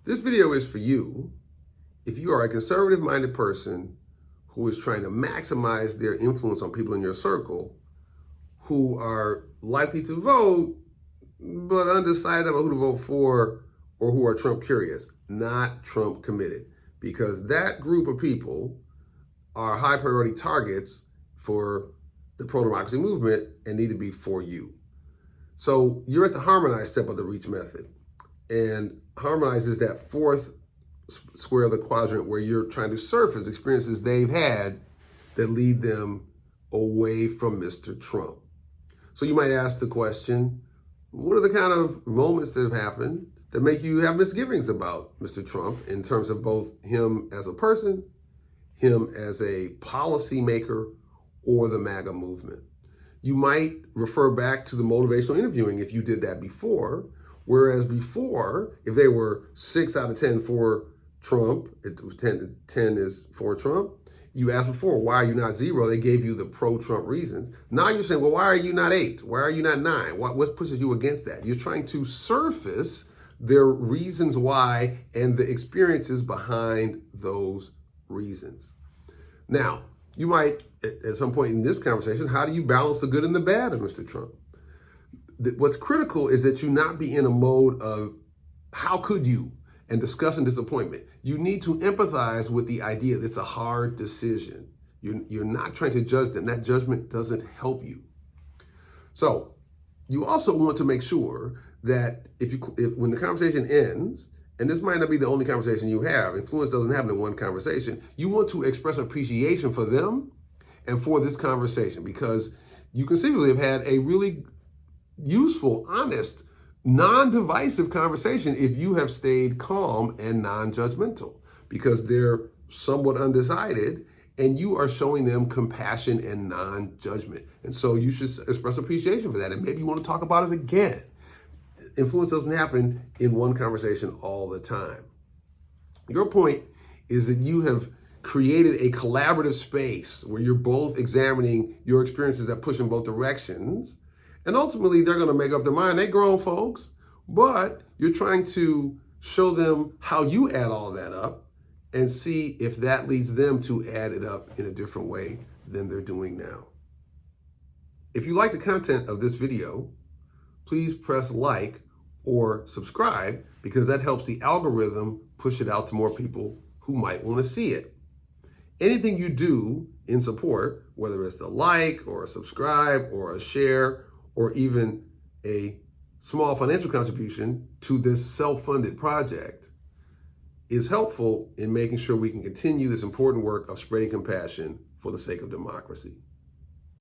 This video is for you if you are a conservative-minded person who is trying to maximize their influence on people in your circle who are likely to vote, but undecided about who to vote for, or who are Trump curious, not Trump committed. Because that group of people are high priority targets for the pro-democracy movement and need to be for you. So you're at the Harmonize step of the reach method. And Harmonize is that fourth square of the quadrant where you're trying to surface experiences they've had that lead them away from Mr. Trump. So you might ask the question, what are the kind of moments that have happened that make you have misgivings about Mr. Trump in terms of both him as a person, him as a policymaker, or the Maga movement? You might refer back to the motivational interviewing if you did that before, whereas before, if they were 6 out of 10 for Trump, 10 is for Trump, you asked before, why are you not 0? They gave you the pro-Trump reasons. Now you're saying, well, why are you not 8? Why are you not 9? What pushes you against that? You're trying to surface their reasons why and the experiences behind those reasons. Now, you might, at some point in this conversation, how do you balance the good and the bad of Mr. Trump? What's critical is that you not be in a mode of, how could you? And discussing disappointment. You need to empathize with the idea that it's a hard decision. You're not trying to judge them. That judgment doesn't help you. So you also want to make sure that if when the conversation ends, and this might not be the only conversation you have, influence doesn't happen in one conversation, you want to express appreciation for them and for this conversation, because you conceivably have had a really useful, honest, non-divisive conversation if you have stayed calm and non-judgmental, because they're somewhat undecided and you are showing them compassion and non-judgment. And so you should express appreciation for that. And maybe you want to talk about it again. Influence doesn't happen in one conversation all the time. Your point is that you have created a collaborative space where you're both examining your experiences that push in both directions. And ultimately, they're going to make up their mind. They're grown folks, but you're trying to show them how you add all that up and see if that leads them to add it up in a different way than they're doing now. If you like the content of this video, please press like or subscribe, because that helps the algorithm push it out to more people who might want to see it. Anything you do in support, whether it's a like or a subscribe or a share, or even a small financial contribution to this self-funded project, is helpful in making sure we can continue this important work of spreading compassion for the sake of democracy.